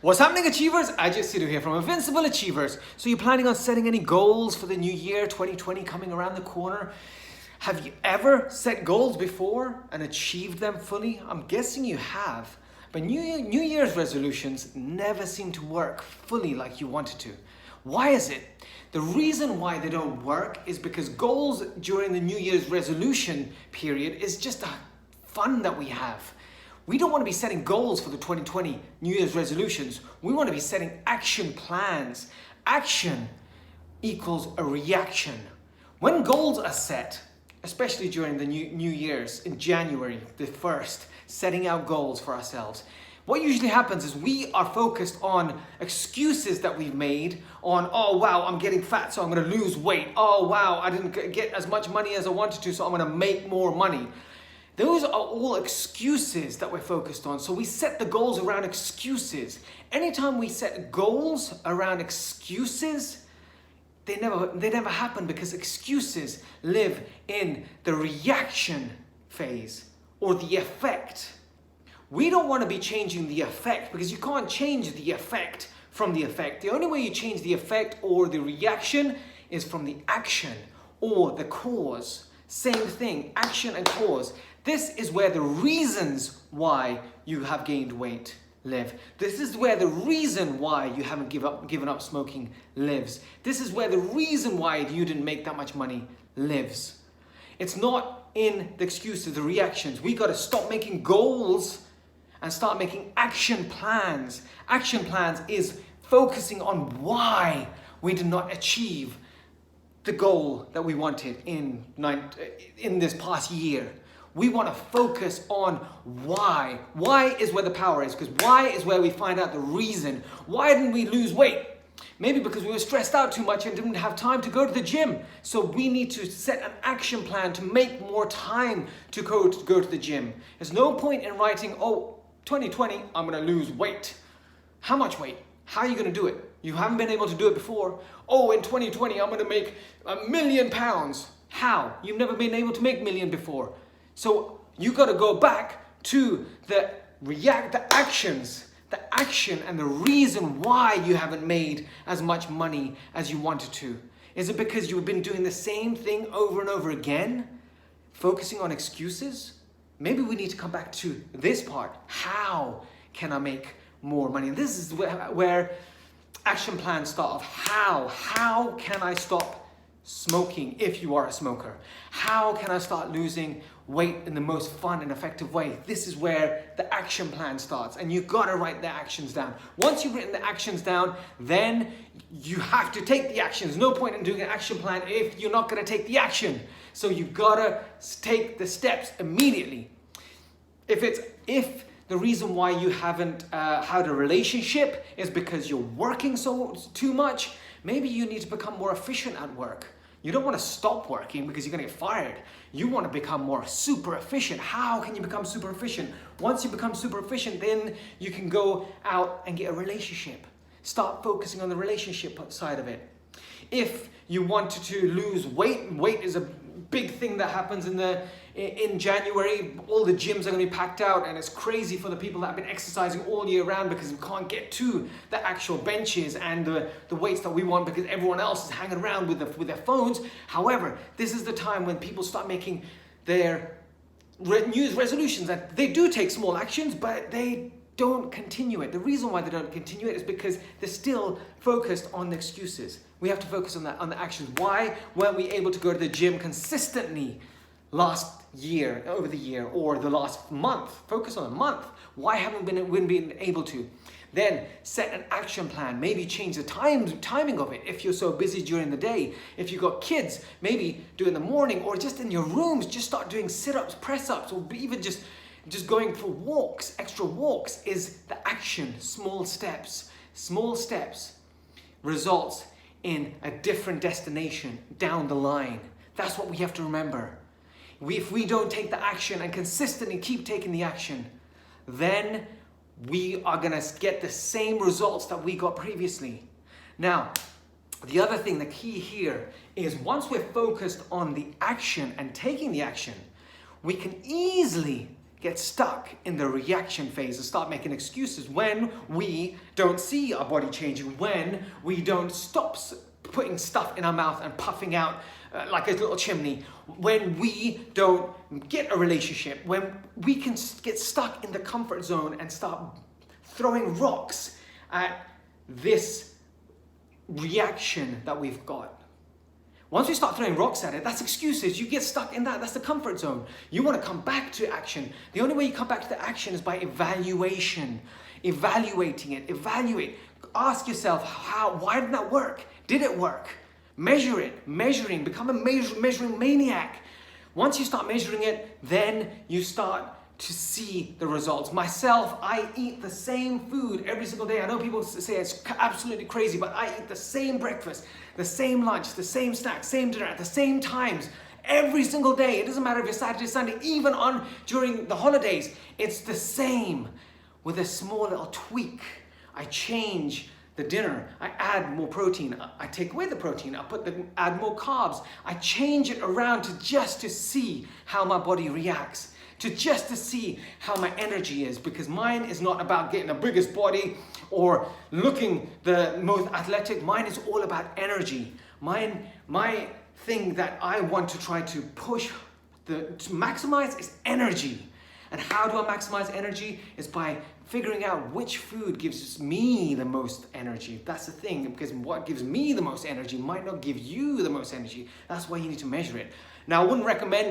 What's happening, Achievers? Ajit Sidhu here from Invincible Achievers. So you're planning on setting any goals for the new year, 2020 coming around the corner? Have you ever set goals before and achieved them fully? I'm guessing you have. But New Year's resolutions never seem to work fully like you wanted to. Why is it? The reason why they don't work is because goals during the New Year's resolution period is just a fun that we have. We don't want to be setting goals for the 2020 New Year's resolutions. We want to be setting action plans. Action equals a reaction. When goals are set, especially during the New Year's in January the 1st, setting out goals for ourselves, what usually happens is we are focused on excuses that we've made on, oh wow, I'm getting fat, so I'm going to lose weight. Oh wow, I didn't get as much money as I wanted to, so I'm going to make more money. Those are all excuses that we're focused on. So we set the goals around excuses. Anytime we set goals around excuses, they never happen because excuses live in the reaction phase or the effect. We don't want to be changing the effect because you can't change the effect from the effect. The only way you change the effect or the reaction is from the action or the cause. Same thing, action and cause. This is where the reasons why you have gained weight live. This is where the reason why you haven't given up smoking lives. This is where the reason why you didn't make that much money lives. It's not in the excuses, the reactions. We got to stop making goals and start making action plans. Action plans is focusing on why we did not achieve the goal that we wanted in this past year. We want to focus on why. Why is where the power is, because why is where we find out the reason. Why didn't we lose weight? Maybe because we were stressed out too much and didn't have time to go to the gym. So we need to set an action plan to make more time to go to the gym. There's no point in writing, oh, 2020, I'm going to lose weight. How much weight? How are you going to do it? You haven't been able to do it before. Oh, in 2020, I'm going to make £1 million. How? You've never been able to make $1 million before. So you got to go back to the action and the reason why you haven't made as much money as you wanted to. Is it because you've been doing the same thing over and over again? Focusing on excuses? Maybe we need to come back to this part. How can I make more money? And this is where action plans start off. How can I stop smoking if you are a smoker? How can I start losing weight in the most fun and effective way? This is where the action plan starts, and you've got to write the actions down. Once you've written the actions down, then you have to take the action. There's no point in doing an action plan if you're not going to take the action. So you've got to take the steps immediately. If the reason why you haven't had a relationship is because you're working too much, maybe you need to become more efficient at work. You don't want to stop working because you're going to get fired. You want to become more super efficient. How can you become super efficient? Once you become super efficient, then you can go out and get a relationship. Start focusing on the relationship side of it. If you wanted to lose weight, weight is a big thing that happens in January. All the gyms are going to be packed out, and it's crazy for the people that have been exercising all year round because we can't get to the actual benches and the weights that we want because everyone else is hanging around with their phones. However, this is the time when people start making their New Year's resolutions, that they do take small actions, but they don't continue it. The reason why they don't continue it is because they're still focused on the excuses. We have to focus on the actions. Why weren't we able to go to the gym consistently last year, over the year, or the last month? Focus on a month. Why haven't we been able to? Then set an action plan. Maybe change the timing of it if you're so busy during the day. If you've got kids, maybe do it in the morning or just in your rooms. Just start doing sit-ups, press-ups, or even just going for walks. Extra walks is the action. Small steps. Small steps results in a different destination down the line. That's what we have to remember. If we don't take the action and consistently keep taking the action, then we are going to get the same results that we got previously. Now, the other thing, the key here is once we're focused on the action and taking the action, we can easily get stuck in the reaction phase and start making excuses when we don't see our body changing, when we don't stop putting stuff in our mouth and puffing out like a little chimney, when we don't get a relationship, when we can get stuck in the comfort zone and start throwing rocks at this reaction that we've got. Once we start throwing rocks at it, that's excuses. You get stuck in that. That's the comfort zone. You want to come back to action. The only way you come back to the action is by evaluation. Evaluating it. Evaluate. Ask yourself, why didn't that work? Did it work? Measure it. Measuring. Become a measuring maniac. Once you start measuring it, then you start to see the results. Myself, I eat the same food every single day. I know people say it's absolutely crazy, but I eat the same breakfast, the same lunch, the same snack, same dinner at the same times every single day. It doesn't matter if it's Saturday, Sunday, even during the holidays. It's the same with a small little tweak. I change the dinner. I add more protein. I take away the protein. add more carbs. I change it around to see how my body reacts. To see how my energy is, because mine is not about getting the biggest body or looking the most athletic. Mine is all about energy. My thing that I want to try to push to maximize is energy. And how do I maximize energy? Is by figuring out which food gives me the most energy. That's the thing, because what gives me the most energy might not give you the most energy. That's why you need to measure it. Now, I wouldn't recommend